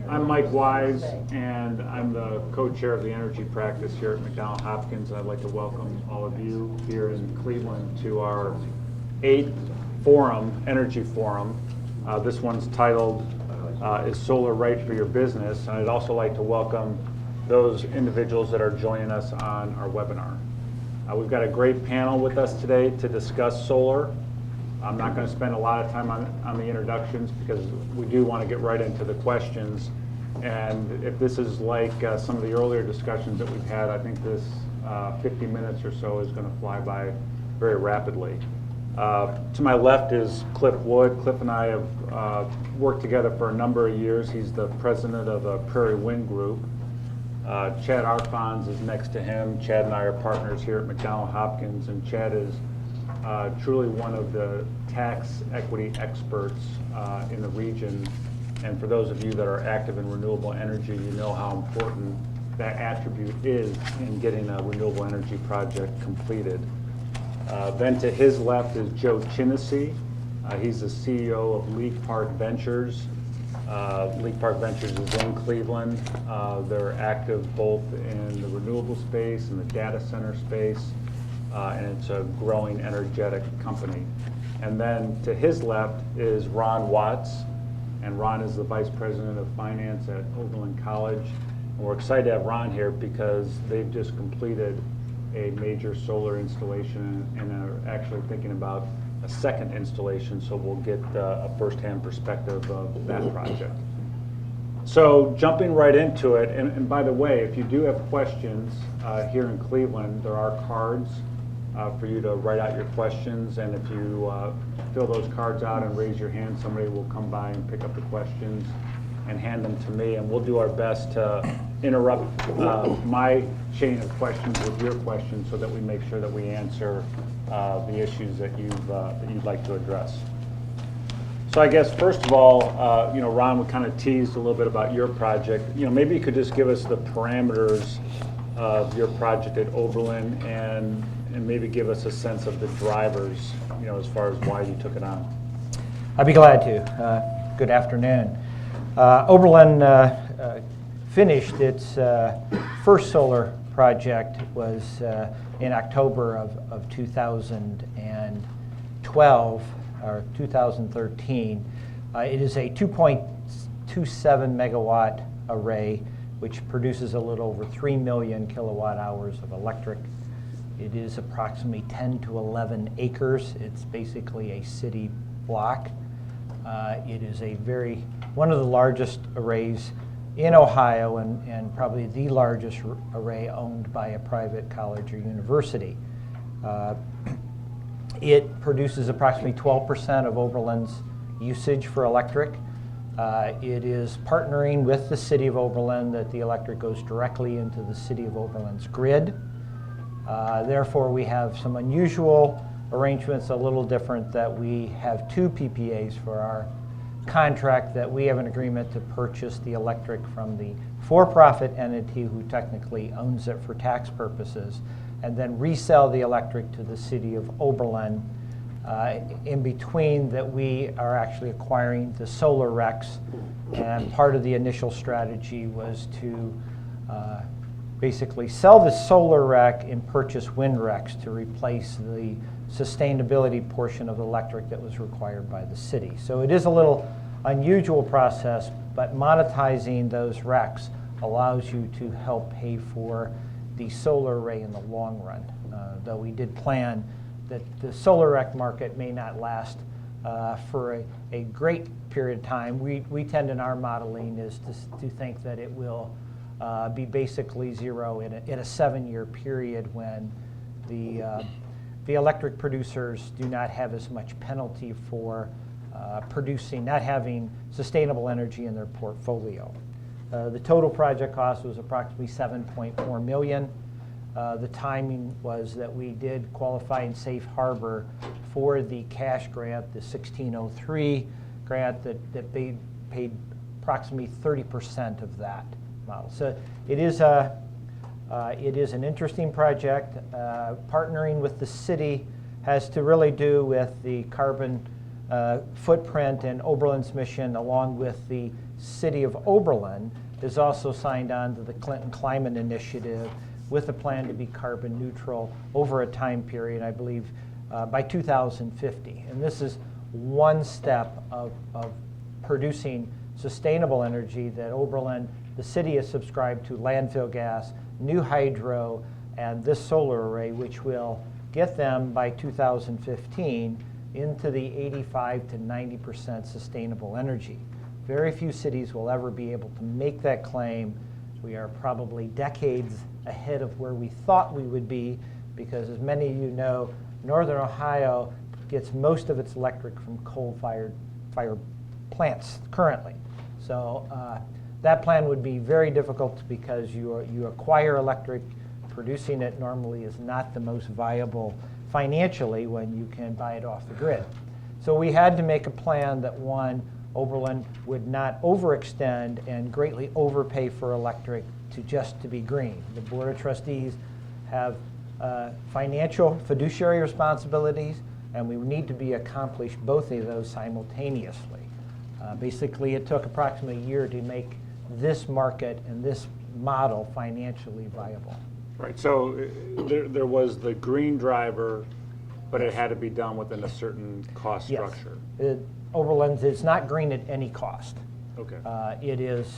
I'm Mike Wise, and I'm the co-chair of the energy practice here at McDonald Hopkins. I'd like to welcome all of you here in Cleveland to our 8th forum, energy forum. This one's titled, Is Solar Right for Your Business? And I'd also like to welcome those individuals that are joining us on our webinar. We've got a great panel with us today to discuss solar. I'm not going to spend a lot of time on the introductions because we do want to get right into the questions. And if this is like some of the earlier discussions that we've had, I think this 50 minutes or so is going to fly by very rapidly. To my left is Cliff Wood. Cliff and I have worked together for a number of years. He's the president of the Prairie Wind Group. Chad Arfons is next to him. Chad and I are partners here at McDonald Hopkins, and Chad is truly one of the tax equity experts in the region. And for those of you that are active in renewable energy, you know how important that attribute is in getting a renewable energy project completed. Then to his left is Joe Chinnessy. He's the CEO of League Park Ventures. League Park Ventures is in Cleveland. They're active both in the renewable space and the data center space. And it's a growing energetic company. And then to his left is Ron Watts, and Ron is the Vice President of Finance at Oberlin College. And we're excited to have Ron here because they've just completed a major solar installation and are actually thinking about a second installation, so we'll get a first-hand perspective of that project. So jumping right into it, and by the way, if you do have questions here in Cleveland, there are cards for you to write out your questions, and if you fill those cards out and raise your hand, somebody will come by and pick up the questions and hand them to me, and we'll do our best to interrupt my chain of questions with your questions so that we make sure that we answer the issues that you'd like to address. So I guess first of all, Ron, we kind of teased a little bit about your project. Maybe you could just give us the parameters of your project at Oberlin and maybe give us a sense of the drivers, as far as why you took it on. I'd be glad to. Good afternoon. Oberlin finished its first solar project was in October of 2012 or 2013. It is a 2.27 megawatt array which produces a little over 3 million kilowatt hours of electric. It is approximately 10 to 11 acres. It's basically a city block. It is one of the largest arrays in Ohio and probably the largest array owned by a private college or university. It produces approximately 12% of Oberlin's usage for electric. It is partnering with the city of Oberlin that the electric goes directly into the city of Oberlin's grid. Therefore, we have some unusual arrangements, a little different, that we have 2 PPAs for our contract, that we have an agreement to purchase the electric from the for-profit entity who technically owns it for tax purposes, and then resell the electric to the city of Oberlin. In between that, we are actually acquiring the solar RECs, and part of the initial strategy was to basically sell the solar REC and purchase wind RECs to replace the sustainability portion of the electric that was required by the city. So it is a little unusual process, but monetizing those RECs allows you to help pay for the solar array in the long run. Though we did plan that the solar REC market may not last for a great period of time. We tend in our modeling is to think that it will be basically zero in a 7-year period when the electric producers do not have as much penalty for not having sustainable energy in their portfolio. The total project cost was approximately $7.4 million. The timing was that we did qualify in safe harbor for the cash grant, the 1603 grant that paid approximately 30% of that model. So it is an interesting project. Partnering with the city has to really do with the carbon footprint and Oberlin's mission, along with the city of Oberlin, is also signed on to the Clinton Climate Initiative with a plan to be carbon neutral over a time period, I believe, by 2050. And this is one step of producing sustainable energy that Oberlin, the city, has subscribed to landfill gas, new hydro, and this solar array, which will get them by 2015 into the 85 to 90% sustainable energy. Very few cities will ever be able to make that claim. We are probably decades ahead of where we thought we would be, because as many of you know, Northern Ohio gets most of its electric from coal-fired plants currently. So that plan would be very difficult because you acquire electric. Producing it normally is not the most viable financially when you can buy it off the grid. So we had to make a plan that, one, Oberlin would not overextend and greatly overpay for electric to be green. The Board of Trustees have financial fiduciary responsibilities, and we need to be accomplished both of those simultaneously. Basically, it took approximately a year to make this market and this model financially viable. Right, so there was the green driver, but it had to be done within a certain cost structure. Yes. Oberlin's is not green at any cost. Okay. It is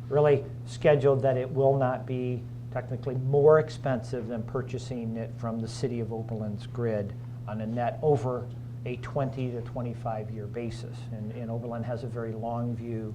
really scheduled that it will not be technically more expensive than purchasing it from the city of Oberlin's grid on a net over a 20 to 25 year basis. And Oberlin has a very long view.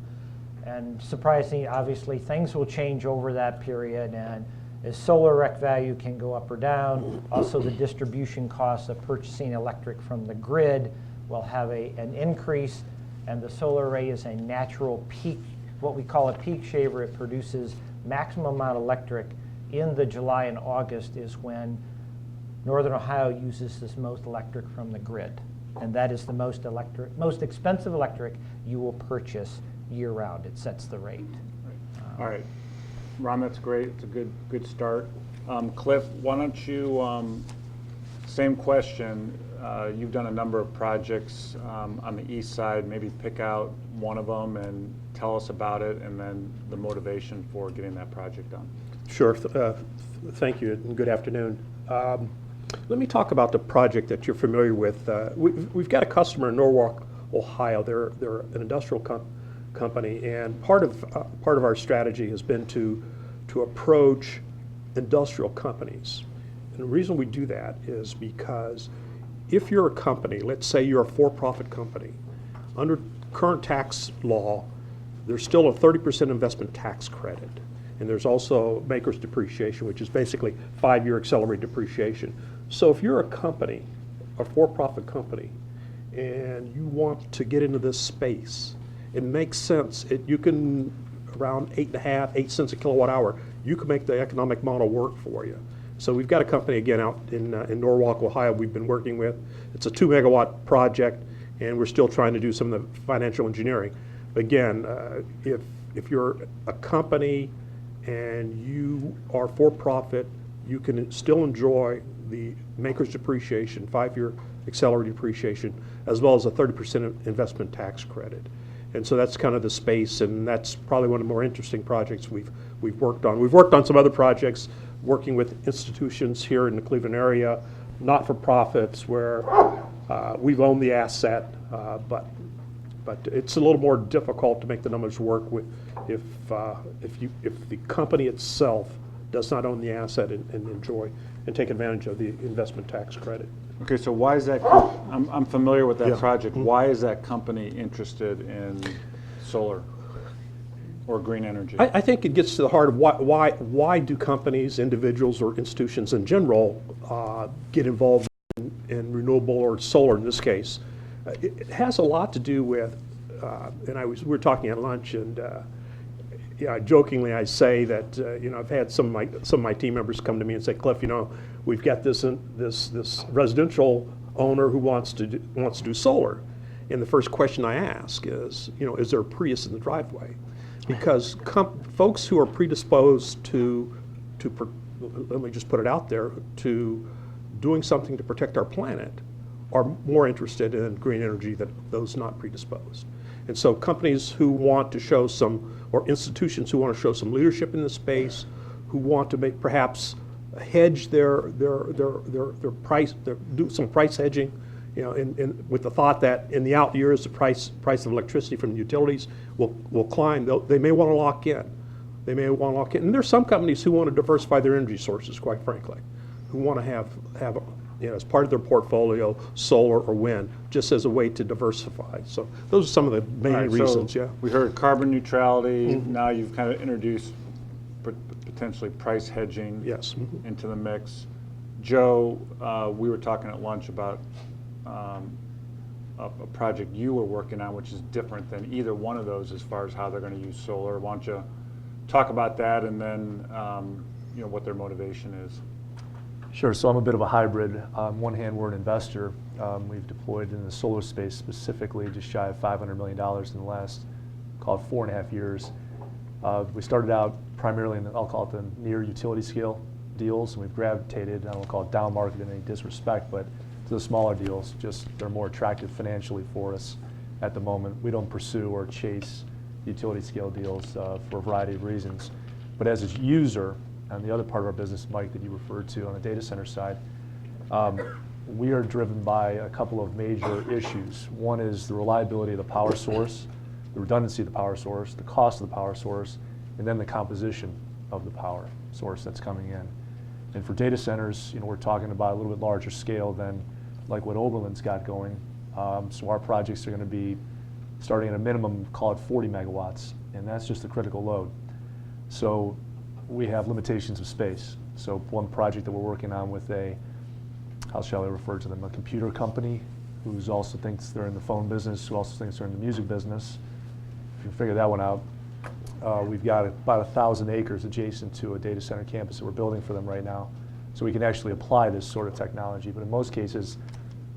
And surprisingly, obviously, things will change over that period, and as solar rec value can go up or down, also the distribution costs of purchasing electric from the grid will have an increase, and the solar array is a natural peak, what we call a peak shaver. It produces maximum amount of electric in the July and August is when Northern Ohio uses this most electric from the grid. And that is the most expensive electric you will purchase year-round. It sets the rate. All right, Ron, that's great. It's a good start. Cliff, why don't you, same question. You've done a number of projects on the east side. Maybe pick out one of them and tell us about it, and then the motivation for getting that project done. Sure. Thank you, and good afternoon. Let me talk about the project that you're familiar with. We've got a customer in Norwalk, Ohio. They're an industrial company, and part of our strategy has been to approach industrial companies. And the reason we do that is because if you're a company, let's say you're a for-profit company, under current tax law, there's still a 30% investment tax credit. And there's also maker's depreciation, which is basically 5-year accelerated depreciation. So if you're a company, a for-profit company, and you want to get into this space, it makes sense. You can, around 8 cents a kilowatt hour, you can make the economic model work for you. So we've got a company, again, out in Norwalk, Ohio, we've been working with. It's a 2 megawatt project, and we're still trying to do some of the financial engineering. Again, if you're a company and you are for profit, you can still enjoy the maker's depreciation, 5-year accelerated depreciation, as well as a 30% investment tax credit. And so that's kind of the space, and that's probably one of the more interesting projects we've worked on. We've worked on some other projects working with institutions here in the Cleveland area, not-for-profits, where we've owned the asset, but it's a little more difficult to make the numbers work with if the company itself does not own the asset and enjoy and take advantage of the investment tax credit. Okay, so why is that, I'm familiar with that project. Why is that company interested in solar or green energy? I think it gets to the heart of why do companies, individuals, or institutions in general get involved in renewable or solar in this case. It has a lot to do with, and we were talking at lunch, and jokingly I say that I've had some of my team members come to me and say, Cliff, we've got this residential owner who wants to do solar, and the first question I ask is there a Prius in the driveway? Because folks who are predisposed to let me just put it out there, to doing something to protect our planet are more interested in green energy than those not predisposed. And so companies who want to show some, or institutions who want to show some leadership in the space, who want to make perhaps hedge their price, do some price hedging, you know, with the thought that in the out years the price of electricity from the utilities will climb. They may want to lock in. They may want to lock in. And there's some companies who want to diversify their energy sources, quite frankly, who want to have you know, as part of their portfolio, solar or wind, just as a way to diversify. So those are some of the main All right, reasons, so yeah. we heard carbon neutrality. Now you've kind of introduced potentially price hedging Yes. into the mix. Joe, we were talking at lunch about a project you were working on, which is different than either one of those as far as how they're going to use solar. Why don't you talk about that, and then you know, what their motivation is? Sure. So I'm a bit of a hybrid. On one hand, we're an investor. We've deployed in the solar space specifically just shy of $500 million in the last, call it 4.5 years. We started out primarily in, I'll call it the near utility scale deals, and we've gravitated, I don't call it down market in any disrespect, but to the smaller deals. Just they're more attractive financially for us at the moment. We don't pursue or chase utility scale deals for a variety of reasons. But as a user, and the other part of our business, Mike, that you referred to on the data center side, we are driven by a couple of major issues. One is the reliability of the power source, the redundancy of the power source, the cost of the power source, and then the composition of the power source that's coming in. And for data centers, you know, we're talking about a little bit larger scale than like what Oberlin's got going. So our projects are going to be starting at a minimum, call it 40 megawatts, and that's just the critical load. So we have limitations of space. So one project that we're working on with a, how shall I refer to them, a computer company who also thinks they're in the phone business, who also thinks they're in the music business. If you can figure that one out, we've got about 1,000 acres adjacent to a data center campus that we're building for them right now. So we can actually apply this sort of technology. But in most cases,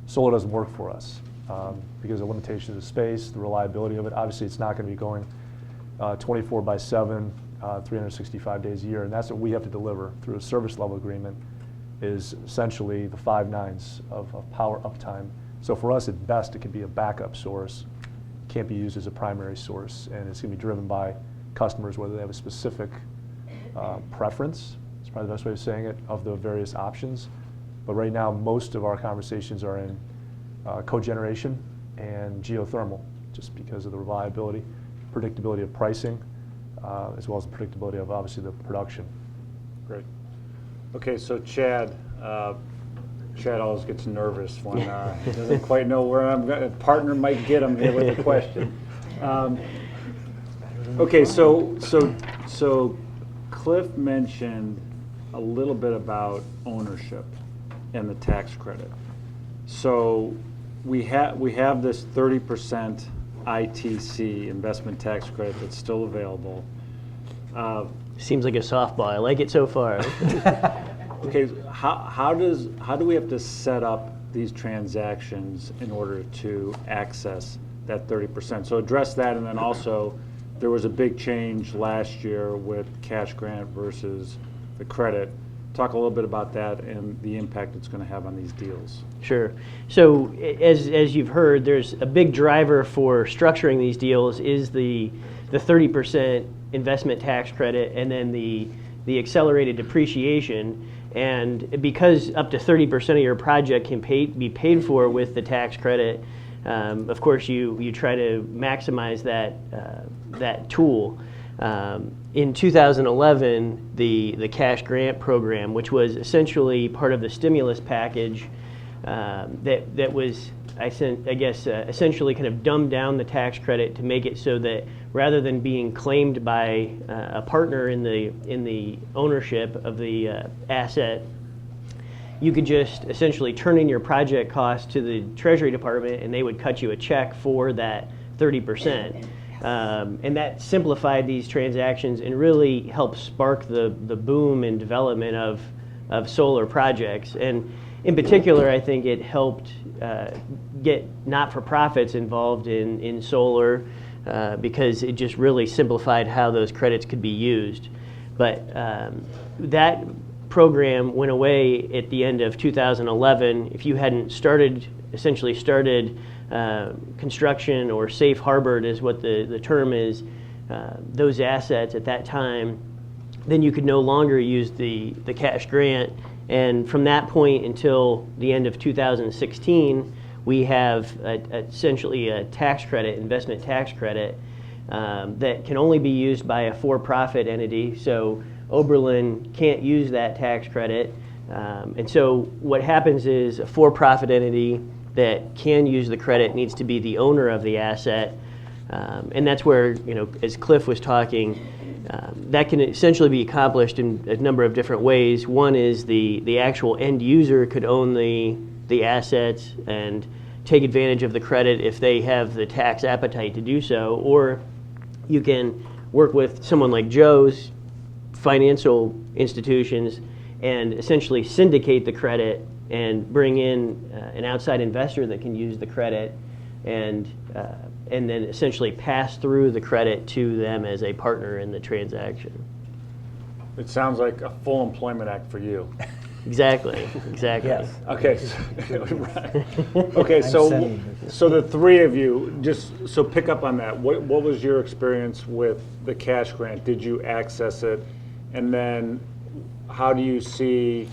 solar doesn't work for us because of limitations of space, the reliability of it. Obviously, it's not going to be going 24/7, 365 days a year, and that's what we have to deliver through a service level agreement, is essentially the 5 nines of power uptime. So for us, at best, it could be a backup source. It can't be used as a primary source, and it's going to be driven by customers, whether they have a specific preference, it's probably the best way of saying it, of the various options. But right now, most of our conversations are in cogeneration and geothermal, just because of the reliability, predictability of pricing, as well as the predictability of, obviously, the production. Great. Okay, so Chad always gets nervous when he doesn't quite know where a partner might get him here with a question. Okay, so Cliff mentioned a little bit about ownership and the tax credit. So we have this 30% ITC, investment tax credit, that's still available. Seems like a softball. I like it so far. Okay, how do we have to set up these transactions in order to access that 30%? So address that, and then also there was a big change last year with cash grant versus the credit. Talk a little bit about that and the impact it's going to have on these deals. Sure. So as you've heard, there's a big driver for structuring these deals is the 30% investment tax credit, and then the accelerated depreciation. And because up to 30% of your project can be paid for with the tax credit, of course you try to maximize that tool. In 2011, the cash grant program, which was essentially part of the stimulus package, that was, I guess, essentially kind of dumbed down the tax credit to make it so that rather than being claimed by a partner in the ownership of the asset, you could just essentially turn in your project cost to the Treasury Department, and they would cut you a check for that 30%. And that simplified these transactions and really helped spark the boom and development of solar projects. And in particular, I think it helped get not-for-profits involved in solar because it just really simplified how those credits could be used. But that program went away at the end of 2011. If you hadn't started essentially started construction, or safe harbored is what the term is, those assets at that time, then you could no longer use the cash grant. And from that point until the end of 2016, we have essentially a tax credit, investment tax credit, that can only be used by a for-profit entity. So Oberlin can't use that tax credit. And so what happens is a for-profit entity that can use the credit needs to be the owner of the asset. And that's where, as Cliff was talking, that can essentially be accomplished in a number of different ways. One is the actual end user could own the assets and take advantage of the credit if they have the tax appetite to do so, or you can work with someone like Joe's financial institutions and essentially syndicate the credit and bring in an outside investor that can use the credit and then essentially pass through the credit to them as a partner in the transaction. It sounds like a full employment act for you. Exactly. Yes. Okay. Right. Okay. So the three of you, just so pick up on that. What was your experience with the cash grant? Did you access it? And then how do you see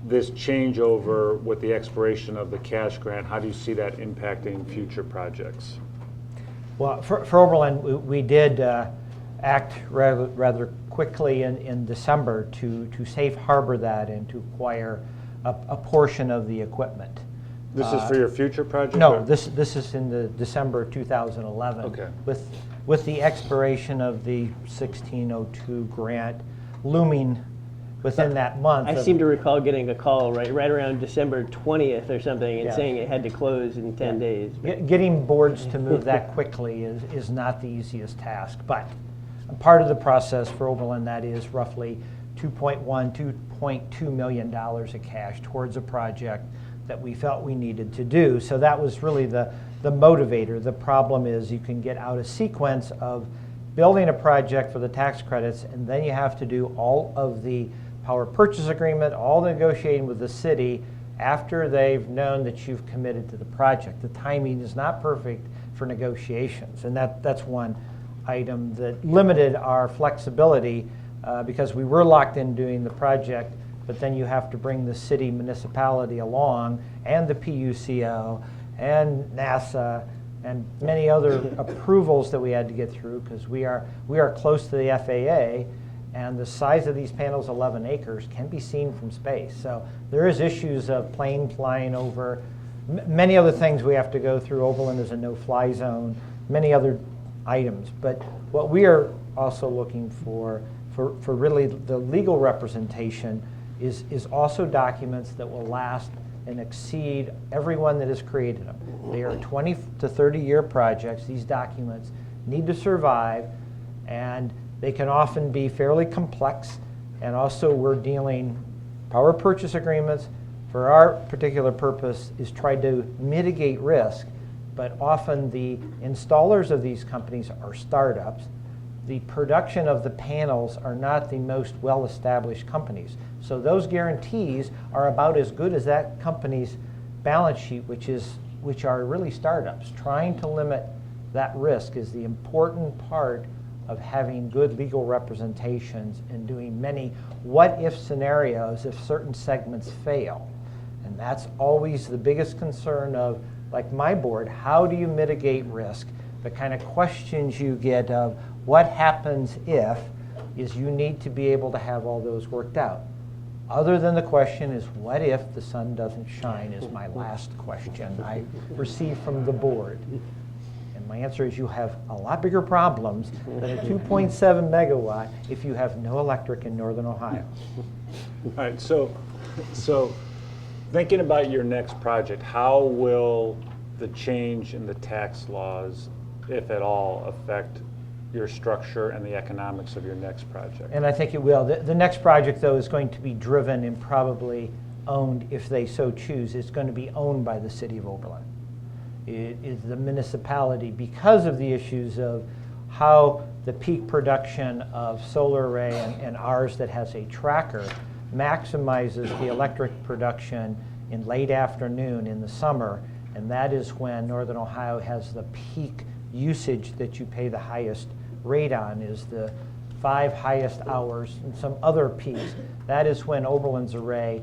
this changeover with the expiration of the cash grant? How do you see that impacting future projects? Well, for Oberlin, we did act rather quickly in December to safe harbor that and to acquire a portion of the equipment. This is for your future project? No, or? this is in the December 2011. Okay. With the expiration of the 1602 grant looming within that month. I seem to recall getting a call right around December 20th or something and saying it had to close in 10 days. Getting boards to move that quickly is not the easiest task, but part of the process for Oberlin, that is roughly $2.2 million of cash towards a project that we felt we needed to do. So that was really the motivator. The problem is you can get out of sequence of building a project for the tax credits, and then you have to do all of the power purchase agreement, all the negotiating with the city after they've known that you've committed to the project. The timing is not perfect for negotiations, and that's one item that limited our flexibility because we were locked in doing the project, but then you have to bring the city municipality along and the PUCO and NASA and many other approvals that we had to get through because we are close to the FAA, and the size of these panels, 11 acres, can be seen from space. So there is issues of plane flying over, many other things we have to go through. Oberlin is a no-fly zone, many other items. But what we are also looking for really the legal representation is also documents that will last and exceed everyone that has created them. They are 20 to 30-year projects. These documents need to survive, and they can often be fairly complex. And also we're dealing power purchase agreements. For our particular purpose is try to mitigate risk, but often the installers of these companies are startups. The production of the panels are not the most well-established companies. So those guarantees are about as good as that company's balance sheet, which are really startups. Trying to limit that risk is the important part of having good legal representations and doing many what-if scenarios if certain segments fail. And that's always the biggest concern of, like my board, how do you mitigate risk? The kind of questions you get of what happens if is you need to be able to have all those worked out. Other than the question is what if the sun doesn't shine is my last question I received from the board. And my answer is you have a lot bigger problems than a 2.7 megawatt if you have no electric in Northern Ohio. All right, so thinking about your next project, how will the change in the tax laws, if at all, affect your structure and the economics of your next project? And I think it will. The next project, though, is going to be driven and probably owned, if they so choose. It's going to be owned by the city of Oberlin. It is the municipality, because of the issues of how the peak production of solar array and ours that has a tracker maximizes the electric production in late afternoon in the summer, and that is when Northern Ohio has the peak usage that you pay the highest rate on, is the 5 highest hours and some other peaks. That is when Oberlin's array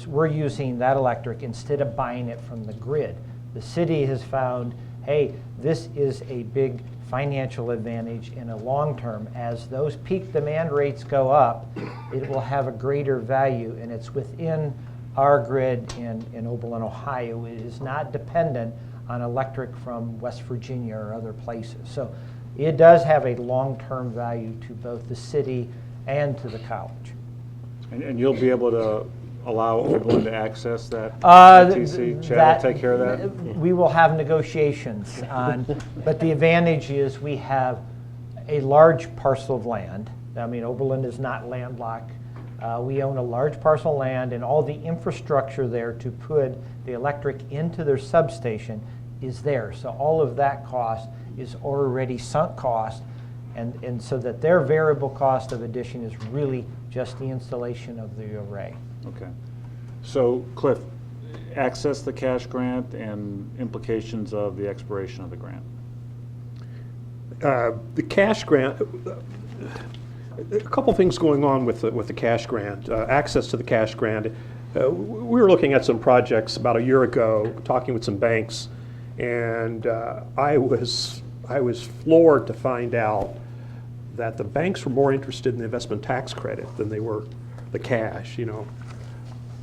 we're using that electric instead of buying it from the grid. The city has found, hey, this is a big financial advantage in a long term. As those peak demand rates go up, it will have a greater value, and it's within our grid in Oberlin, Ohio. It is not dependent on electric from West Virginia or other places. So it does have a long-term value to both the city and to the college. And you'll be able to allow Oberlin to access that th- ITC? Chad will take care of that? We will have negotiations on, but the advantage is we have a large parcel of land. I mean, Oberlin is not landlocked. We own a large parcel of land, and all the infrastructure there to put the electric into their substation is there. So all of that cost is already sunk cost, and so that their variable cost of addition is really just the installation of the array. Okay. So Cliff, access the cash grant and implications of the expiration of the grant. The cash grant, a couple things going on with the cash grant, access to the cash grant. We were looking at some projects about a year ago, talking with some banks, and I was floored to find out that the banks were more interested in the investment tax credit than they were the cash.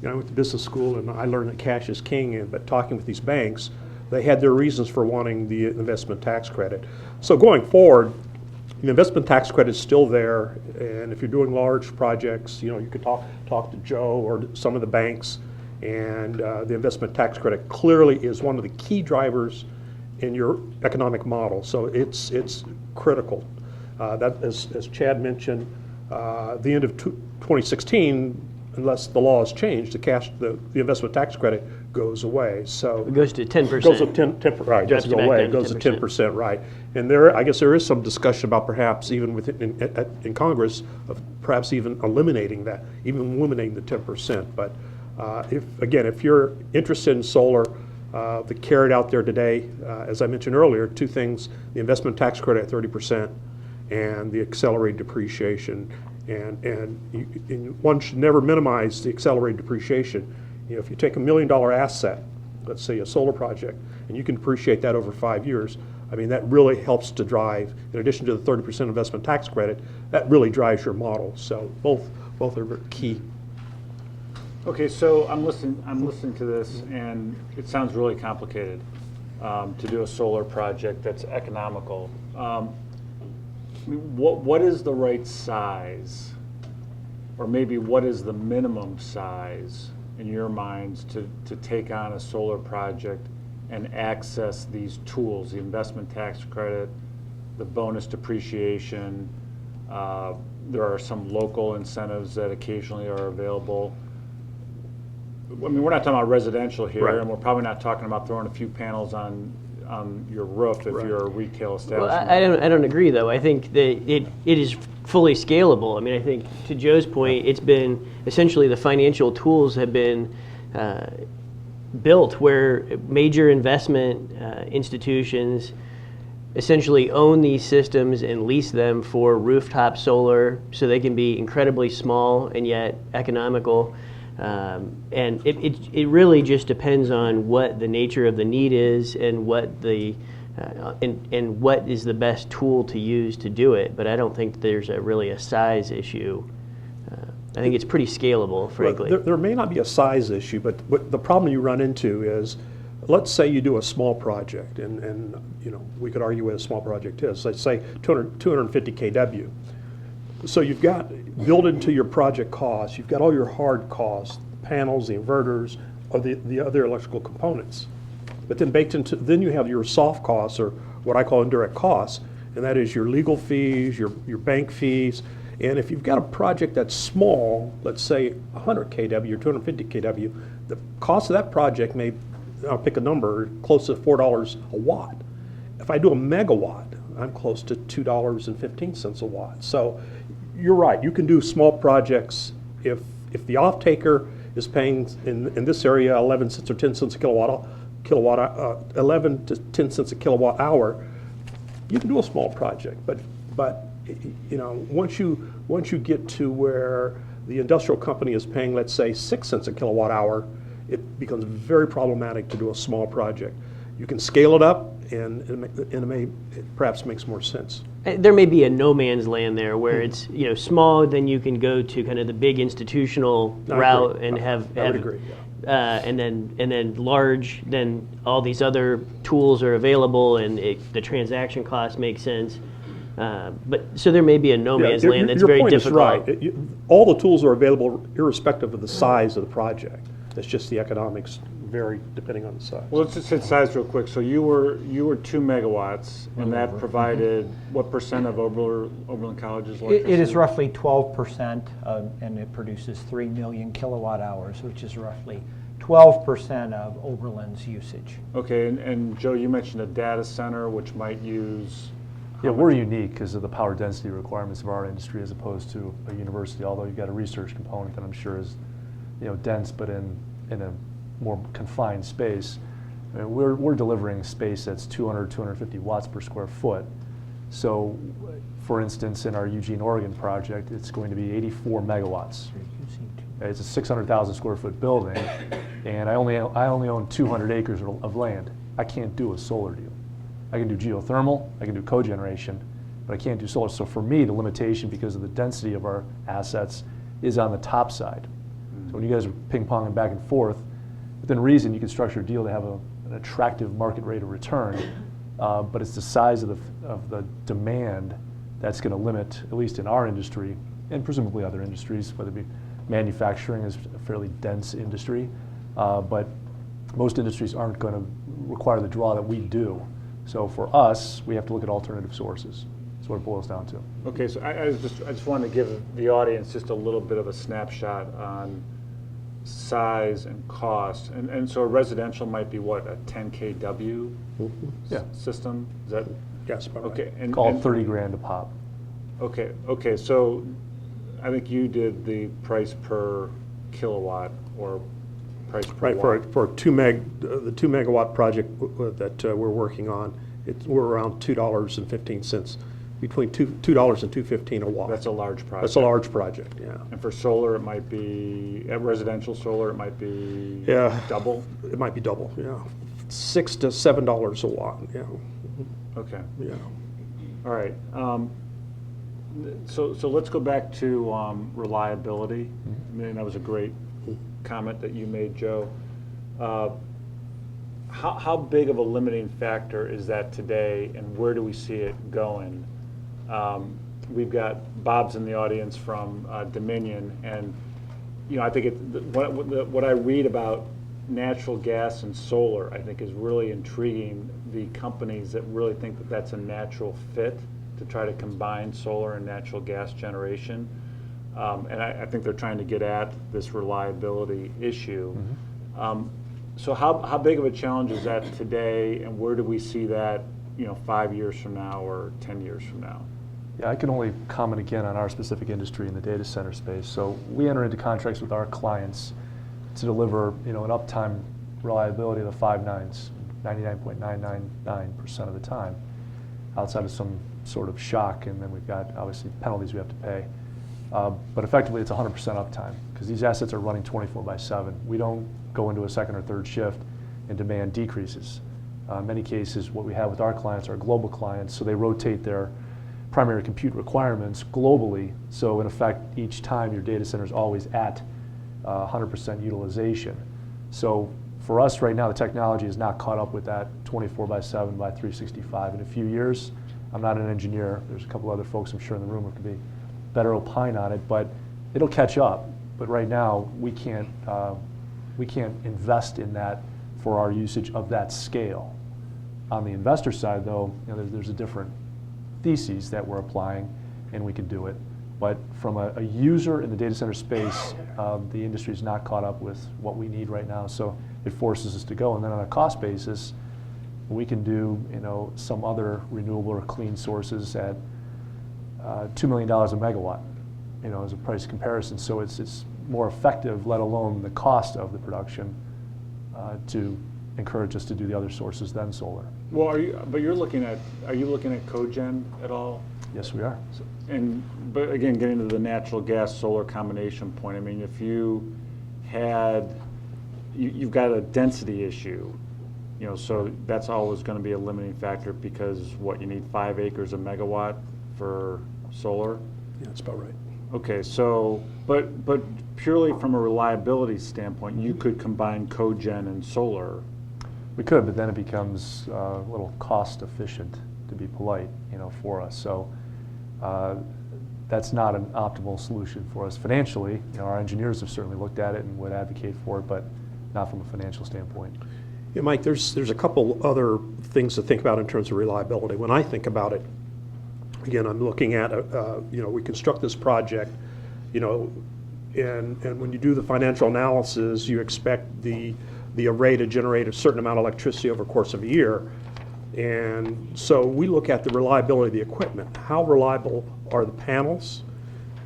I went to business school and I learned that cash is king, but talking with these banks, they had their reasons for wanting the investment tax credit. So going forward, the investment tax credit is still there, and if you're doing large projects, you could talk to Joe or some of the banks, and the investment tax credit clearly is one of the key drivers in your economic model. So it's critical. That, as Chad mentioned, the end of 2016, unless the law has changed, the investment tax credit goes away. So It goes to 10%. goes up 10, right, it doesn't go away, it goes to 10%. 10%, right. And I guess there is some discussion about perhaps even in Congress of perhaps even eliminating that, even eliminating the 10%. But if you're interested in solar, the carrot out there today, as I mentioned earlier, two things: the investment tax credit at 30% and the accelerated depreciation. And one should never minimize the accelerated depreciation. If you take $1 million asset, let's say a solar project, and you can depreciate that over 5 years, I mean, that really helps to drive, in addition to the 30% investment tax credit, that really drives your model. So both are key. Okay, so I'm listening to this, and it sounds really complicated to do a solar project that's economical. What is the right size, or maybe what is the minimum size in your minds to take on a solar project and access these tools, the investment tax credit, the bonus depreciation? There are some local incentives that occasionally are available. I mean, we're not talking about residential here, Right. and we're probably not talking about throwing a few panels on your roof if Right. you're a retail Well, establishment. I don't agree, though. I think that it is fully scalable. I mean, I think to Joe's point, it's been essentially the financial tools have been built where major investment institutions essentially own these systems and lease them for rooftop solar, so they can be incredibly small and yet economical. And it really just depends on what the nature of the need is and what and what is the best tool to use to do it. But I don't think there's really a size issue. I think it's pretty scalable, frankly. Well, there may not be a size issue, but what the problem you run into is, let's say you do a small project, and we could argue what a small project is. Let's say 250 kW. So you've got built into your project costs, you've got all your hard costs, the panels, the inverters, or the other electrical components. But then then you have your soft costs, or what I call indirect costs, and that is your legal fees, your bank fees. And if you've got a project that's small, let's say 100 kW or 250 kW, the cost of that project may, I'll pick a number, close to $4 a watt. If I do a megawatt, I'm close to $2.15 a watt. So you're right, you can do small projects if the off-taker is paying in this area 11 cents or 10 cents a 11 to 10 cents a kilowatt hour, you can do a small project. But you know, once you get to where the industrial company is paying, let's say, 6 cents a kilowatt hour, it becomes very problematic to do a small project. You can scale it up, and it perhaps makes more sense. There may be a no man's land there where it's, you know, small, then you can go to kind of the big institutional I route agree. and I would agree, yeah. and then large, then all these other tools are available and the transaction cost makes sense. But so there may be a no man's Yeah, land that's your very point is difficult. right. All the tools are available irrespective of the size of the project. It's just the economics vary depending on the size. Well, let's just hit size real quick. So you were 2 megawatts, and that provided what percent of Oberlin College's electricity? It is roughly 12%, and it produces 3 million kilowatt hours, which is roughly 12% of Oberlin's usage. Okay, and Joe, you mentioned a data center which might use. Yeah, we're unique because of the power density requirements of our industry as opposed to a university, although you've got a research component that I'm sure is, you know, dense but in a more confined space. I mean, we're delivering space that's 200, 250 watts per square foot. So, for instance, in our Eugene, Oregon project, it's going to be 84 megawatts. It's a 600,000 square foot building, and I only own 200 acres of land. I can't do a solar deal. I can do geothermal, I can do cogeneration, but I can't do solar. So for me, the limitation, because of the density of our assets, is on the top side. So when you guys are ping-ponging back and forth, within reason, you can structure a deal to have an attractive market rate of return, but it's the size of the demand that's going to limit, at least in our industry, and presumably other industries, whether it be manufacturing is a fairly dense industry, but most industries aren't going to require the draw that we do. So for us, we have to look at alternative sources. That's what it boils down to. Okay, so I just wanted to give the audience just a little bit of a snapshot on size and cost. And so a residential might be what, a 10 kW Yeah. system? Is that? Yes, about right. Okay. Call it 30 grand a pop. Okay, so I think you did the price per kilowatt or price per Right, watt. for the 2 megawatt project that we're working on, we're around $2.15, between $2 and $2.15 a watt. That's a large project. That's a large project, yeah. And for solar, it might be, at residential solar, it might be Yeah. double? It might be double, yeah. $6 to $7 a watt, yeah, Okay, yeah. all right. So let's go back to reliability. I mean, that was a great comment that you made, Joe. How big of a limiting factor is that today, and where do we see it going? We've got Bob's in the audience from Dominion, and you know, I think what I read about natural gas and solar, I think, is really intriguing. The companies that really think that that's a natural fit to try to combine solar and natural gas generation. And I think they're trying to get at this reliability issue. So how big of a challenge is that today, and where do we see that, you know, 5 years from now or 10 years from now? Yeah, I can only comment again on our specific industry in the data center space. So we enter into contracts with our clients to deliver, you know, an uptime reliability of the 5 nines, 99.999% of the time, outside of some sort of shock, and then we've got obviously penalties we have to pay. But effectively, it's 100% uptime because these assets are running 24/7. We don't go into a second or third shift and demand decreases. In many cases, what we have with our clients are global clients, so they rotate their primary compute requirements globally. So in effect, each time your data center is always at 100% utilization. So for us right now, the technology is not caught up with that 24/7 by 365. In a few years, I'm not an engineer. There's a couple other folks I'm sure in the room who could be better opine on it, but it'll catch up. But right now, we can't invest in that for our usage of that scale. On the investor side, though, you know, there's a different theses that we're applying, and we can do it. But from a user in the data center space, the industry is not caught up with what we need right now, so it forces us to go. And then on a cost basis, we can do, you know, some other renewable or clean sources at $2 million a megawatt, you know, as a price comparison. So it's more effective, let alone the cost of the production, to encourage us to do the other sources than solar. Well, are you looking at cogen at all? Yes, we are. But again, getting to the natural gas solar combination point, I mean, if you had, you've got a density issue, you know, so that's always going to be a limiting factor because what, you need 5 acres a megawatt for solar? Yeah, that's about right. Okay, so, but purely from a reliability standpoint, you could combine cogen and solar. We could, but then it becomes a little cost efficient, to be polite, you know, for us. So that's not an optimal solution for us financially. You know, our engineers have certainly looked at it and would advocate for it, but not from a financial standpoint. Yeah, Mike, there's a couple other things to think about in terms of reliability. When I think about it, again, I'm looking at, you know, we construct this project, you know, and when you do the financial analysis, you expect the array to generate a certain amount of electricity over the course of a year. And so we look at the reliability of the equipment. How reliable are the panels?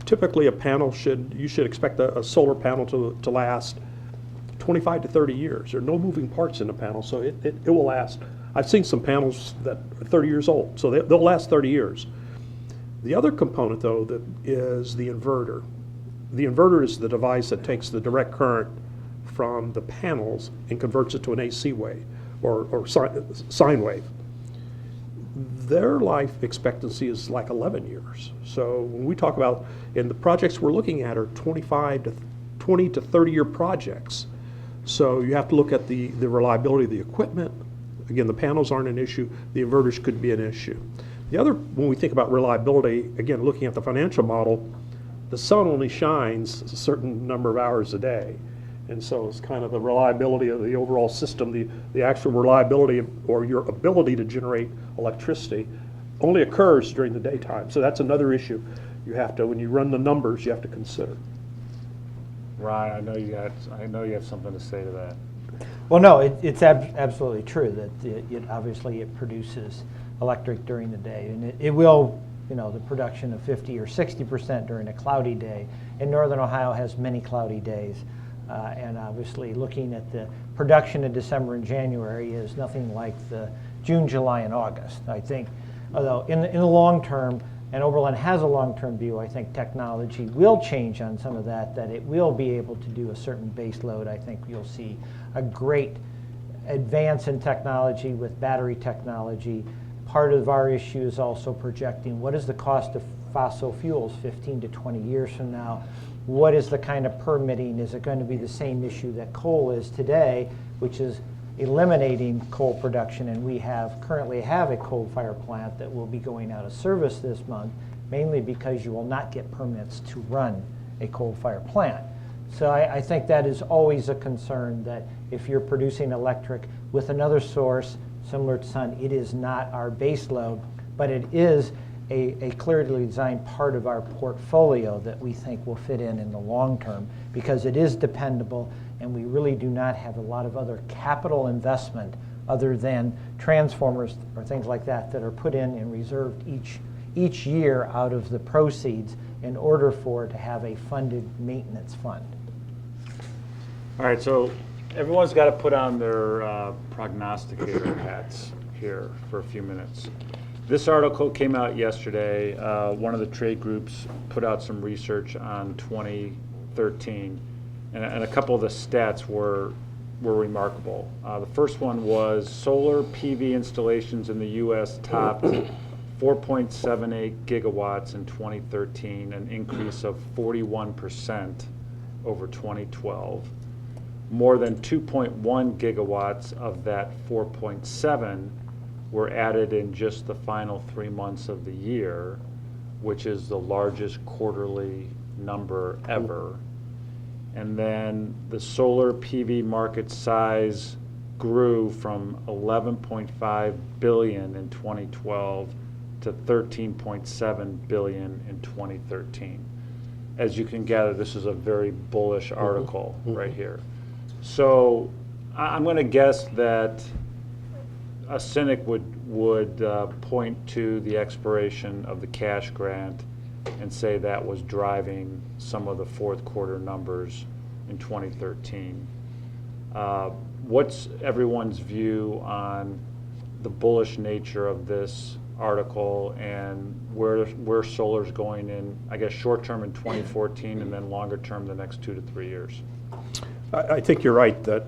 Typically a panel you should expect a solar panel to last 25 to 30 years. There are no moving parts in the panel, so it will last. I've seen some panels that are 30 years old, so they'll last 30 years. The other component, though, that is the inverter. The inverter is the device that takes the direct current from the panels and converts it to an AC wave or sine wave. Their life expectancy is like 11 years. So when we talk about, and the projects we're looking at are 20 to 30 year projects. So you have to look at the reliability of the equipment. Again, the panels aren't an issue. The inverters could be an issue. The other, when we think about reliability, again, looking at the financial model, the sun only shines a certain number of hours a day. And so it's kind of the reliability of the overall system, the actual reliability or your ability to generate electricity only occurs during the daytime. So that's another issue you have to, when you run the numbers, you have to consider. Ryan, I know you have something to say to that. Well, no, it's absolutely true that obviously it produces electric during the day, and it will, you know, the production of 50 or 60% during a cloudy day. And Northern Ohio has many cloudy days, and obviously looking at the production in December and January is nothing like the June, July, and August. I think, although in the long term, and Oberlin has a long-term view, I think technology will change on some of that it will be able to do a certain base load. I think you'll see a great advance in technology with battery technology. Part of our issue is also projecting what is the cost of fossil fuels 15 to 20 years from now. What is the kind of permitting? Is it going to be the same issue that coal is today, which is eliminating coal production? And we currently have a coal-fired plant that will be going out of service this month, mainly because you will not get permits to run a coal-fired plant. So I think that is always a concern, that if you're producing electric with another source similar to sun, it is not our base load, but it is a clearly designed part of our portfolio that we think will fit in the long term, because it is dependable, and we really do not have a lot of other capital investment other than transformers or things like that are put in and reserved each year out of the proceeds in order for it to have a funded maintenance fund. All right, so everyone's got to put on their prognosticator hats here for a few minutes. This article came out yesterday. One of the trade groups put out some research on 2013, and a couple of the stats were remarkable. The first one was solar PV installations in the U.S. topped 4.78 gigawatts in 2013, an increase of 41% over 2012. More than 2.1 gigawatts of that 4.7 were added in just the final 3 months of the year, which is the largest quarterly number ever. And then the solar PV market size grew from 11.5 billion in 2012 to 13.7 billion in 2013. As you can gather, this is a very bullish article right here. So I'm going to guess that a cynic would point to the expiration of the cash grant and say that was driving some of the fourth quarter numbers in 2013. what's everyone's view on the bullish nature of this article and where solar's going in, I guess, short term in 2014 and then longer term the next 2 to 3 years? I think you're right that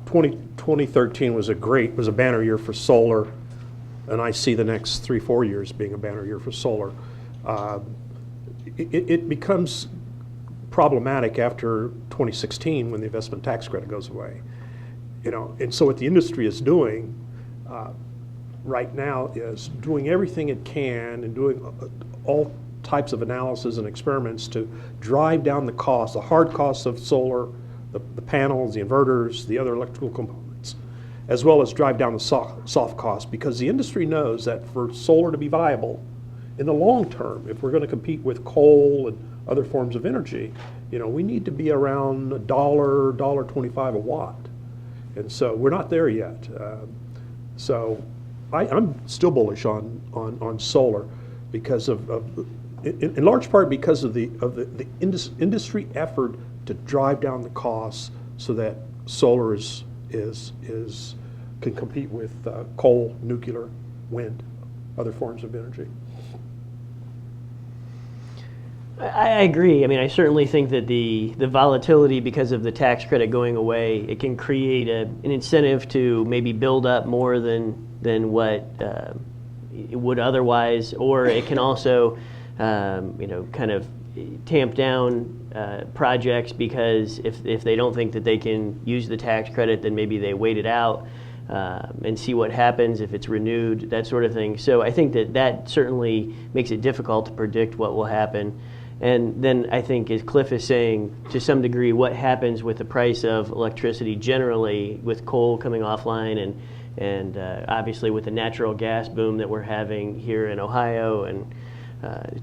2013 was a banner year for solar, and I see the next 3-4 years being a banner year for solar. It becomes problematic after 2016 when the investment tax credit goes away. And so what the industry is doing right now is doing everything it can and doing all types of analysis and experiments to drive down the cost, the hard costs of solar, the panels, the inverters, the other electrical components, as well as drive down the soft cost, because the industry knows that for solar to be viable in the long term, if we're going to compete with coal and other forms of energy, we need to be around $1, $1.25 a watt. And so we're not there yet. So I'm still bullish on solar because in large part because of the industry effort to drive down the costs so that solar can compete with coal, nuclear, wind, other forms of energy. I agree. I mean, I certainly think that the volatility because of the tax credit going away, it can create an incentive to maybe build up more than what it would otherwise, or it can also, kind of tamp down projects because if they don't think that they can use the tax credit, then maybe they wait it out and see what happens if it's renewed, that sort of thing. So I think that certainly makes it difficult to predict what will happen. And then I think, as Cliff is saying, to some degree, what happens with the price of electricity generally with coal coming offline and obviously with the natural gas boom that we're having here in Ohio and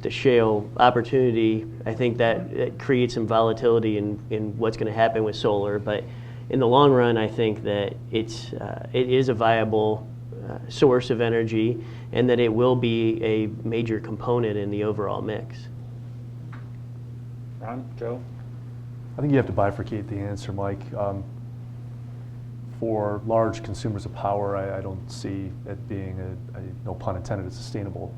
the shale opportunity, I think that creates some volatility in what's going to happen with solar. But in the long run, I think that it is a viable source of energy and that it will be a major component in the overall mix. Ron, Joe? I think you have to bifurcate the answer, Mike. For large consumers of power, I don't see it being no pun intended, a sustainable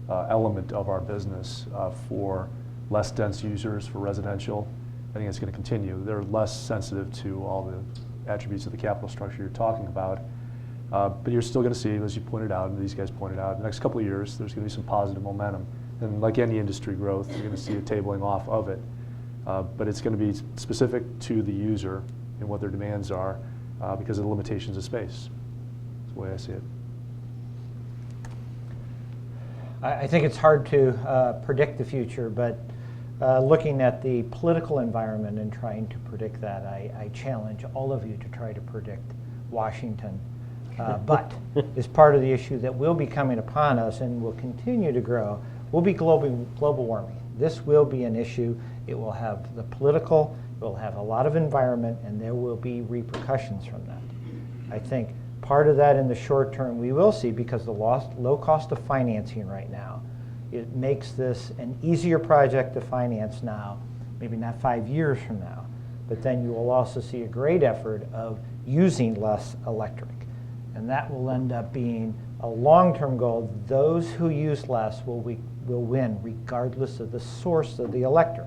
element of our business. For less dense users, for residential, I think it's going to continue. They're less sensitive to all the attributes of the capital structure you're talking about. But you're still going to see, as you pointed out, and these guys pointed out, in the next couple of years, there's going to be some positive momentum. And like any industry growth, you're going to see a tabling off of it. But it's going to be specific to the user and what their demands are because of the limitations of space. That's the way I see it. I think it's hard to predict the future, but looking at the political environment and trying to predict that, I challenge all of you to try to predict Washington. But as part of the issue that will be coming upon us and will continue to grow will be global warming. This will be an issue. It will have the political, it will have a lot of environment, and there will be repercussions from that. I think part of that in the short term we will see because the low cost of financing right now, it makes this an easier project to finance now, maybe not 5 years from now, but then you will also see a great effort of using less electric. And that will end up being a long-term goal. Those who use less will win regardless of the source of the electric.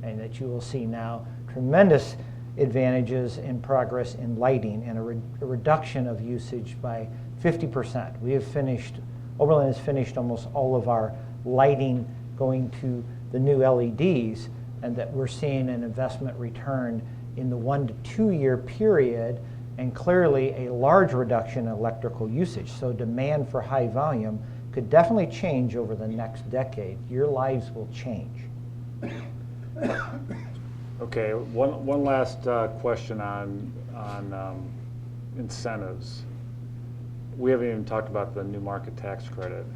And that you will see now tremendous advantages in progress in lighting and a reduction of usage by 50%. Oberlin has finished almost all of our lighting going to the new LEDs, and that we're seeing an investment return in the 1 to 2 year period, and clearly a large reduction in electrical usage. So demand for high volume could definitely change over the next decade. Your lives will change. Okay, one last question on incentives. We haven't even talked about the new market tax credit.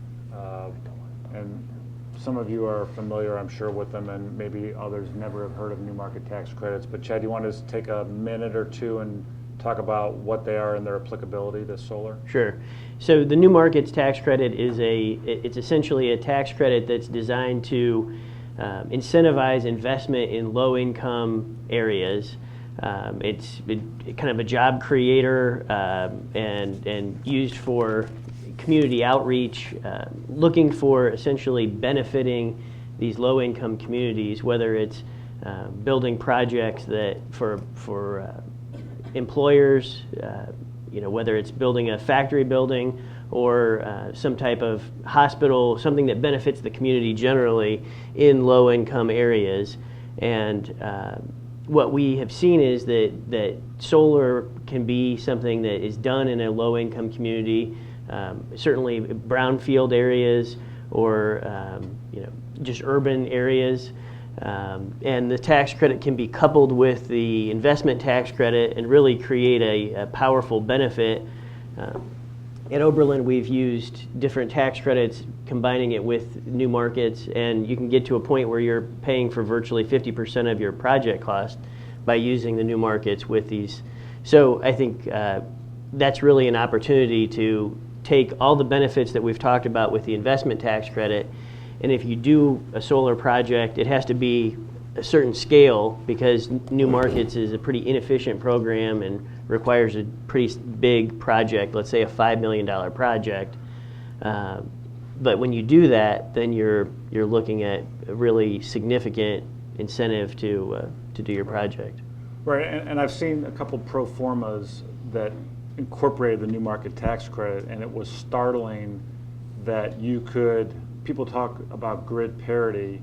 And some of you are familiar, I'm sure, with them, and maybe others never have heard of new market tax credits. But Chad, you want to just take a minute or two and talk about what they are and their applicability to solar? Sure. So the new markets tax credit it's essentially a tax credit that's designed to incentivize investment in low-income areas It's kind of a job creator and used for community outreach, looking for essentially benefiting these low-income communities, whether it's building projects that for employers, whether it's building a factory building or some type of hospital, something that benefits the community generally in low-income areas. And what we have seen is that solar can be something that is done in a low-income community, certainly brownfield areas or just urban areas. And the tax credit can be coupled with the investment tax credit and really create a powerful benefit. At Oberlin, we've used different tax credits, combining it with new markets, and you can get to a point where you're paying for virtually 50% of your project cost by using the new markets with these. So I think that's really an opportunity to take all the benefits that we've talked about with the investment tax credit, and if you do a solar project, it has to be a certain scale because new markets is a pretty inefficient program and requires a pretty big project, let's say a $5 million project. But when you do that, then you're looking at a really significant incentive to do your project. Right, and I've seen a couple pro formas that incorporated the new market tax credit, and it was startling that people talk about grid parity,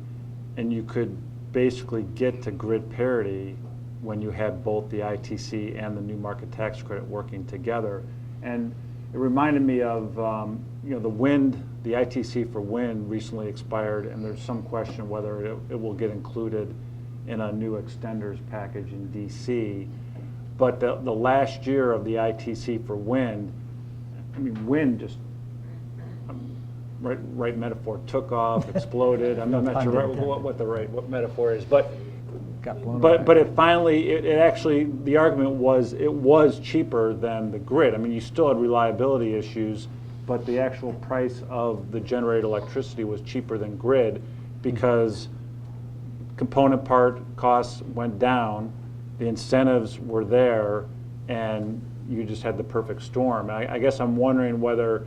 and you could basically get to grid parity when you had both the ITC and the new market tax credit working together. And it reminded me of the wind, the ITC for wind recently expired, and there's some question whether it will get included in a new extenders package in DC. But the last year of the ITC for wind, I mean, wind just, right metaphor, took off, exploded. I'm not sure what metaphor is, but it finally, it actually, the argument was it was cheaper than the grid. I mean, you still had reliability issues, but the actual price of the generated electricity was cheaper than grid because component part costs went down, the incentives were there, and you just had the perfect storm. I guess I'm wondering whether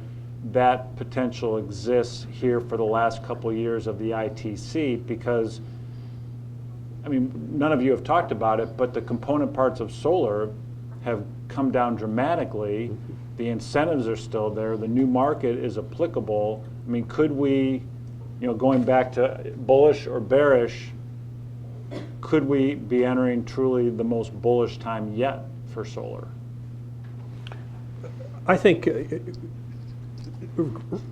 that potential exists here for the last couple of years of the ITC, because I mean, none of you have talked about it, but the component parts of solar have come down dramatically. The incentives are still there. The new market is applicable. I mean, could we, going back to bullish or bearish, could we be entering truly the most bullish time yet for solar? I think,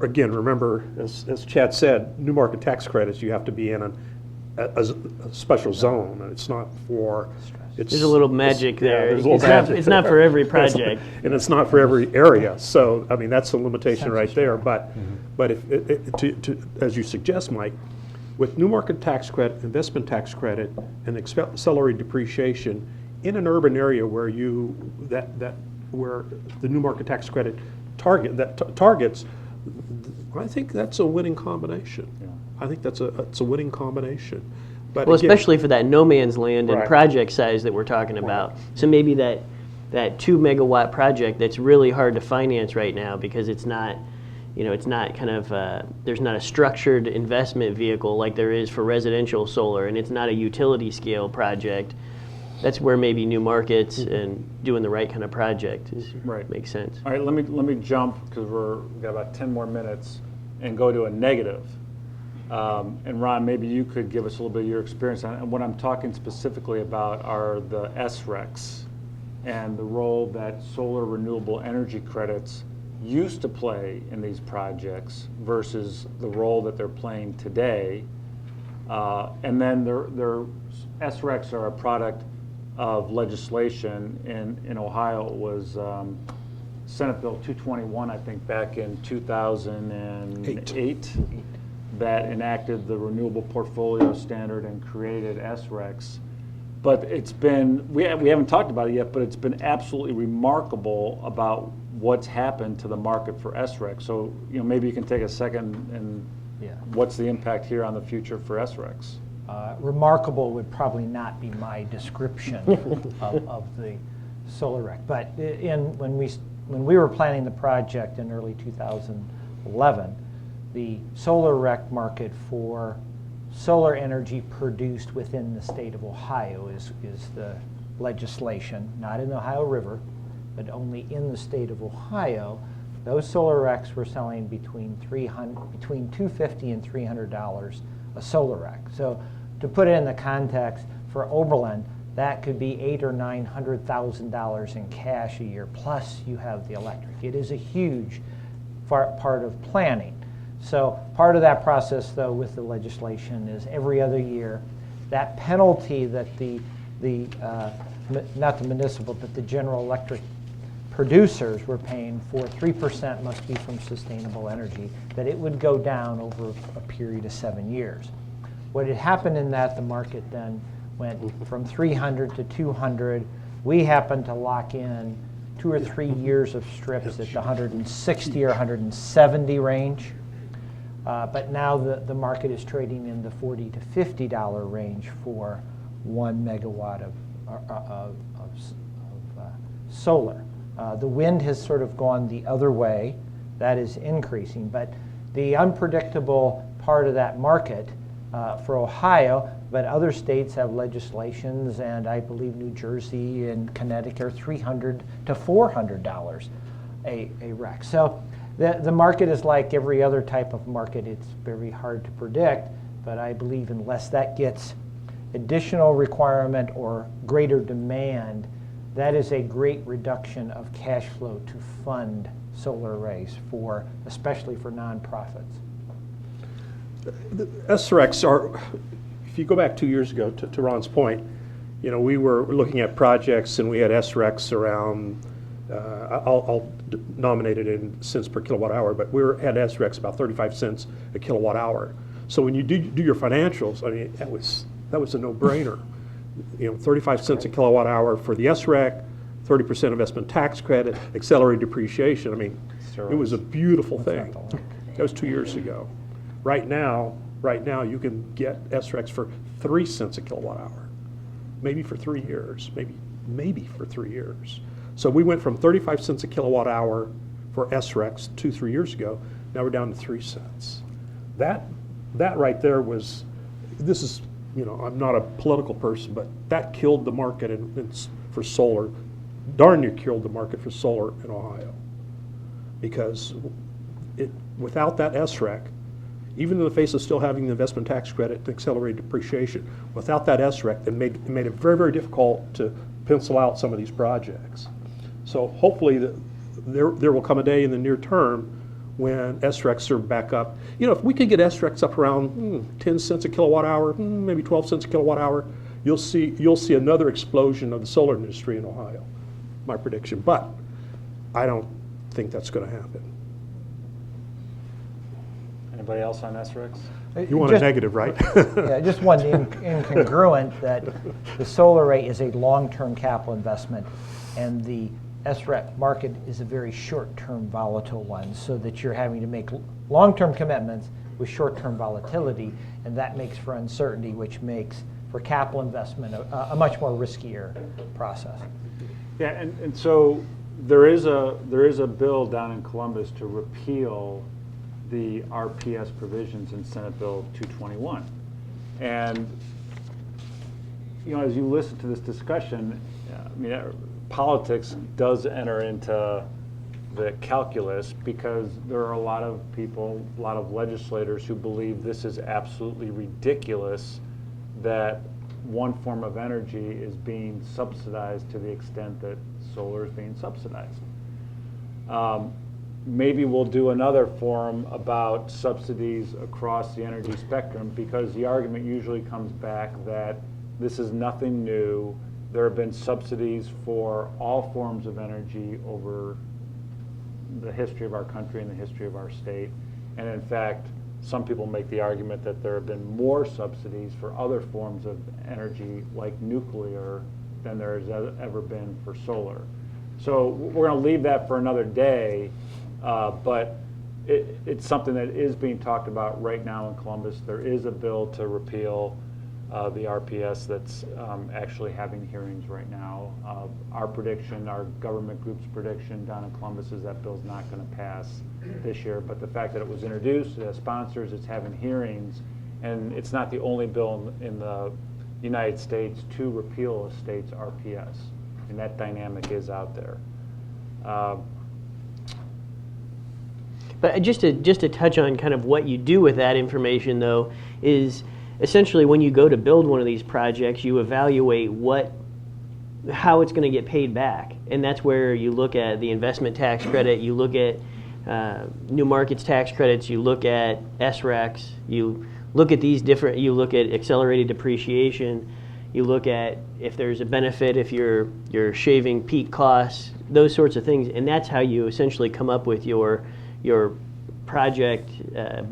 again, remember, as Chad said, new market tax credits, you have to be in a special zone, and it's not for. There's a little magic there. There's a little magic. It's not for every project. And it's not for every area. So, I mean, that's a limitation right there. But if as you suggest, Mike, with new market tax credit, investment tax credit, and accelerated depreciation in an urban area where where the new market tax credit targets, I think that's a winning combination. Yeah. I think it's a winning combination. But well, again, especially for that no man's land and right. project size that we're talking about. Right. So maybe that 2 megawatt project that's really hard to finance right now because it's not, it's not kind of there's not a structured investment vehicle like there is for residential solar, and it's not a utility scale project. That's where maybe new markets and doing the right kind of project makes sense. All right, let me jump because we've got about 10 more minutes and go to a negative. And Ron, maybe you could give us a little bit of your experience on it. And what I'm talking specifically about are the SRECs and the role that solar renewable energy credits used to play in these projects versus the role that they're playing today. And then their SRECs are a product of legislation. In Ohio, it was Senate Bill 221, I think, back in 2008. That enacted the renewable portfolio standard and created SRECs. But it's been, we haven't talked about it yet, but it's been absolutely remarkable about what's happened to the market for SRECs. So, maybe you can take a second and what's the impact here on the future for SRECs? Remarkable would probably not be my description of the solar rec. But when we were planning the project in early 2011, the solar rec market for solar energy produced within the state of Ohio is the legislation, not in the Ohio River, but only in the state of Ohio. Those solar recs were selling between $250 and $300 a solar rec. So to put it in the context, for Oberlin, that could be $800,000 or $900,000 in cash a year, plus you have the electric. It is a huge part of planning. So part of that process, though, with the legislation is every other year, that penalty that not the municipal, but the general electric producers were paying for 3% must be from sustainable energy, that it would go down over a period of 7 years. What had happened in that, the market then went from 300 to 200. We happened to lock in 2 or 3 years of strips at the 160 or 170 range. But now the market is trading in the $40 to $50 range for 1 megawatt of solar. The wind has sort of gone the other way. That is increasing. But the unpredictable part of that market for Ohio, but other states have legislations, and I believe New Jersey and Connecticut are $300 to $400 a rec. So the market is like every other type of market. It's very hard to predict, but I believe unless that gets additional requirement or greater demand, that is a great reduction of cash flow to fund solar arrays, especially for nonprofits. The SRECs are, if you go back 2 years ago, to Ron's point, we were looking at projects and we had SRECs around, I'll nominate it in cents per kilowatt hour, but had SRECs about 35 cents a kilowatt hour. So when you do your financials, I mean, that was a no-brainer. 35 cents a kilowatt hour for the SREC, 30% investment tax credit, accelerated depreciation. I mean, it was a beautiful thing. That was 2 years ago. Right now you can get SRECs for 3 cents a kilowatt hour, maybe for 3 years, maybe for 3 years. So we went from 35 cents a kilowatt hour for SRECs 2-3 years ago. Now we're down to 3 cents. That right there was, this is, I'm not a political person, but that killed the market for solar. Darn near killed the market for solar in Ohio, because without that SREC, even in the face of still having the investment tax credit and accelerated depreciation, without that SREC, it made it very, very difficult to pencil out some of these projects. So hopefully there will come a day in the near term when SRECs are back up. If we could get SRECs up around 10 cents a kilowatt hour, maybe 12 cents a kilowatt hour, you'll see another explosion of the solar industry in Ohio, my prediction. But I don't think that's going to happen. Anybody else on SRECs? You want a negative, right? Yeah, just one incongruent that the solar array is a long-term capital investment, and the SREC market is a very short-term volatile one, so that you're having to make long-term commitments with short-term volatility, and that makes for uncertainty, which makes for capital investment a much more riskier process. Yeah, and so there is a bill down in Columbus to repeal the RPS provisions in Senate Bill 221. And as you listen to this discussion, politics does enter into the calculus, because there are a lot of people, a lot of legislators who believe this is absolutely ridiculous that one form of energy is being subsidized to the extent that solar is being subsidized. Maybe we'll do another forum about subsidies across the energy spectrum, because the argument usually comes back that this is nothing new. There have been subsidies for all forms of energy over the history of our country and the history of our state. And in fact, some people make the argument that there have been more subsidies for other forms of energy, like nuclear, than there has ever been for solar. So we're going to leave that for another day, but it's something that is being talked about right now in Columbus. There is a bill to repeal the RPS that's actually having hearings right now. Our prediction, our government group's prediction down in Columbus is that bill's not going to pass this year, but the fact that it was introduced, it has sponsors, it's having hearings, and it's not the only bill in the United States to repeal a state's RPS, and that dynamic is out there. But just to touch on kind of what you do with that information, though, is essentially when you go to build one of these projects, you evaluate how it's going to get paid back, and that's where you look at the investment tax credit, you look at new markets tax credits, you look at SRECs, you look at you look at accelerated depreciation, you look at if there's a benefit, if you're shaving peak costs, those sorts of things, and that's how you essentially come up with your project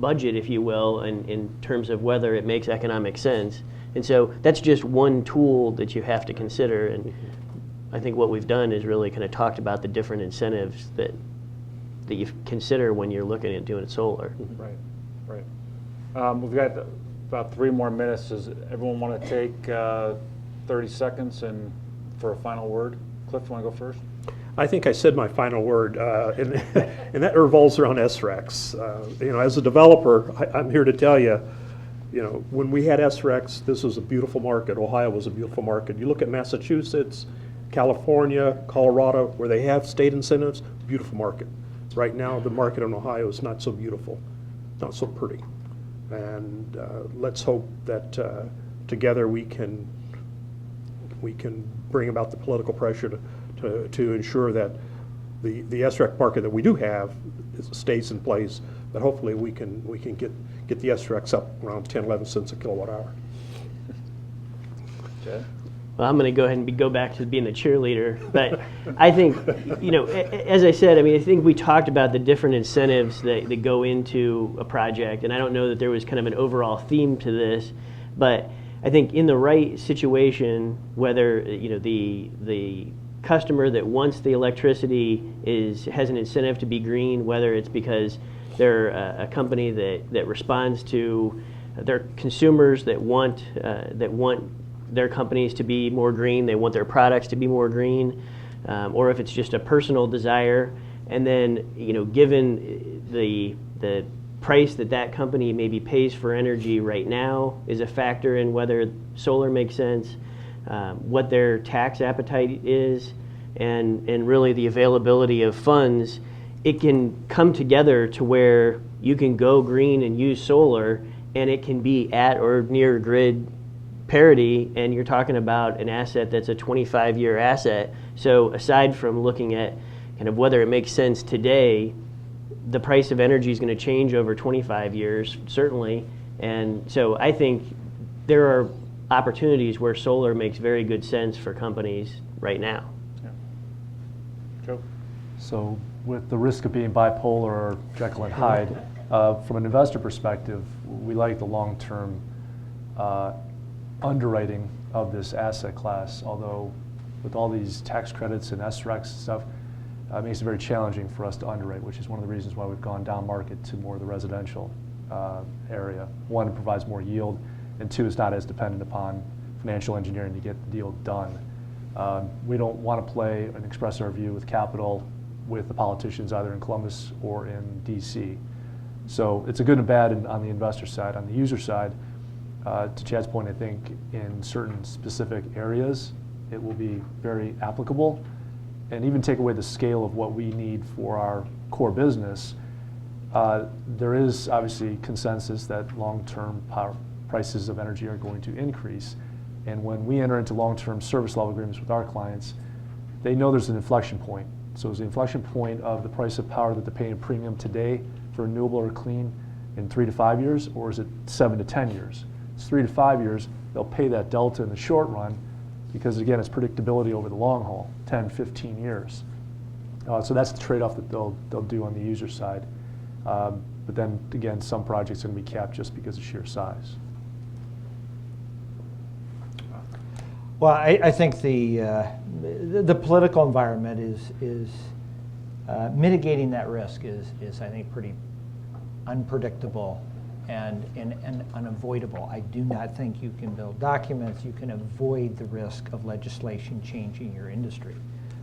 budget, if you will, in terms of whether it makes economic sense. And so that's just one tool that you have to consider. And I think what we've done is really kind of talked about the different incentives that you consider when you're looking at doing solar. Right, right. We've got about 3 more minutes. Does everyone want to take 30 seconds and for a final word? Cliff, you want to go first? I think I said my final word, and that revolves around SRECs. As a developer, I'm here to tell you, when we had SRECs, this was a beautiful market. Ohio was a beautiful market. You look at Massachusetts, California, Colorado, where they have state incentives, beautiful market. Right now, the market in Ohio is not so beautiful, not so pretty. And let's hope that together we can bring about the political pressure to ensure that the SREC market that we do have stays in place, but hopefully we can get the SRECs up around 10, 11 cents a kilowatt hour. Jed? Well, I'm going to go ahead and go back to being the cheerleader, but I think, as I said, I think we talked about the different incentives that go into a project, and I don't know that there was kind of an overall theme to this, but I think in the right situation, whether the customer that wants the electricity has an incentive to be green, whether it's because they're a company that responds to their consumers that want their companies to be more green, they want their products to be more green, or if it's just a personal desire, and then given the price that company maybe pays for energy right now is a factor in whether solar makes sense. What their tax appetite is, and really the availability of funds, it can come together to where you can go green and use solar, and it can be at or near grid parity, and you're talking about an asset that's a 25-year asset. So aside from looking at kind of whether it makes sense today, the price of energy is going to change over 25 years, certainly. And so I think there are opportunities where solar makes very good sense for companies right now. Yeah. Joe? So with the risk of being bipolar or Jekyll and Hyde, from an investor perspective, we like the long-term underwriting of this asset class, although with all these tax credits and SRECs and stuff, it makes it very challenging for us to underwrite, which is one of the reasons why we've gone down market to more of the residential area. One, it provides more yield, and two, it's not as dependent upon financial engineering to get the deal done. We don't want to play and express our view with capital with the politicians either in Columbus or in DC. So it's a good and bad on the investor side. On the user side, to Chad's point, I think in certain specific areas, it will be very applicable and even take away the scale of what we need for our core business. There is obviously consensus that long-term power prices of energy are going to increase. And when we enter into long-term service level agreements with our clients, they know there's an inflection point. So is the inflection point of the price of power that they're paying a premium today for renewable or clean in 3 to 5 years, or is it 7 to 10 years? It's 3 to 5 years, they'll pay that delta in the short run because again, it's predictability over the long haul, 10, 15 years. So that's the trade-off that they'll do on the user side. But then again, some projects are going to be capped just because of sheer size. Well, I think the political environment is mitigating that risk is I think pretty unpredictable and unavoidable. I do not think you can build documents, you can avoid the risk of legislation changing your industry.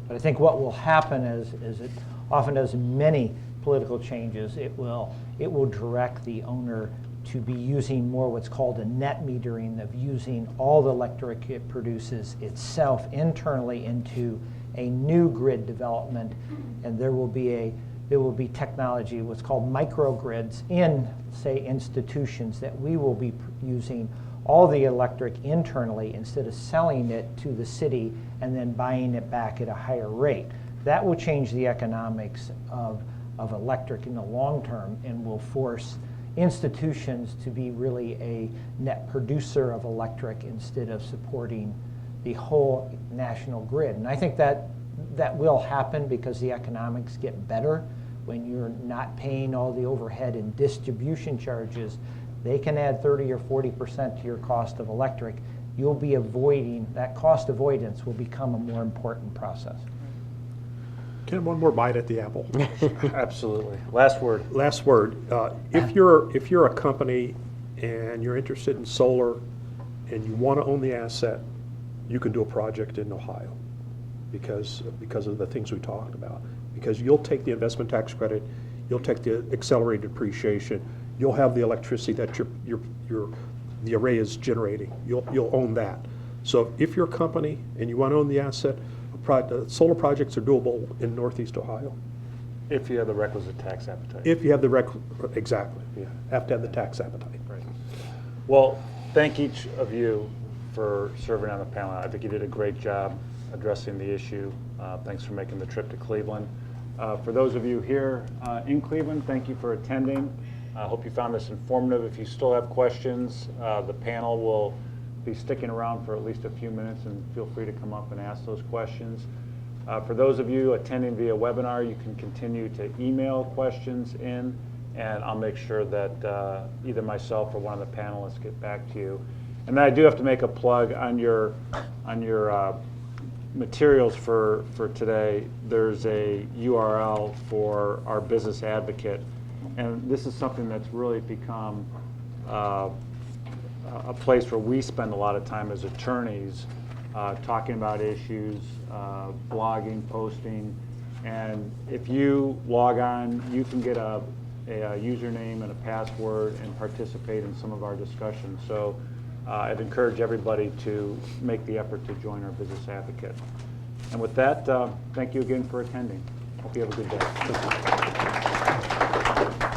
But I think what will happen is it often does in many political changes, it will direct the owner to be using more what's called a net metering, of using all the electric it produces itself internally into a new grid development, and there will be technology, what's called microgrids in, say, institutions, that we will be using all the electric internally instead of selling it to the city and then buying it back at a higher rate. That will change the economics of electric in the long term and will force institutions to be really a net producer of electric instead of supporting the whole national grid. And I think that will happen because the economics get better when you're not paying all the overhead and distribution charges. They can add 30 or 40% to your cost of electric. You'll be avoiding, that cost avoidance will become a more important process. Ken, one more bite at the apple. Absolutely. Last word. Last word. If you're a company and you're interested in solar and you want to own the asset, you can do a project in Ohio because of the things we talked about. Because you'll take the investment tax credit, you'll take the accelerated depreciation, you'll have the electricity that the array is generating. You'll own that. So if you're a company and you want to own the asset, solar projects are doable in Northeast Ohio. If you have the requisite tax appetite. If you have exactly, yeah, have to have the tax appetite. Right. Well, thank each of you for serving on the panel. I think you did a great job addressing the issue. Thanks for making the trip to Cleveland. For those of you here in Cleveland, thank you for attending. I hope you found this informative. If you still have questions, the panel will be sticking around for at least a few minutes, and feel free to come up and ask those questions. For those of you attending via webinar, you can continue to email questions in, and I'll make sure that either myself or one of the panelists get back to you. And then I do have to make a plug on your materials for today. There's a URL for our business advocate, and this is something that's really become a place where we spend a lot of time as attorneys talking about issues, blogging, posting, and if you log on, you can get a username and a password and participate in some of our discussions. So I'd encourage everybody to make the effort to join our business advocate. And with that, thank you again for attending. Hope you have a good day.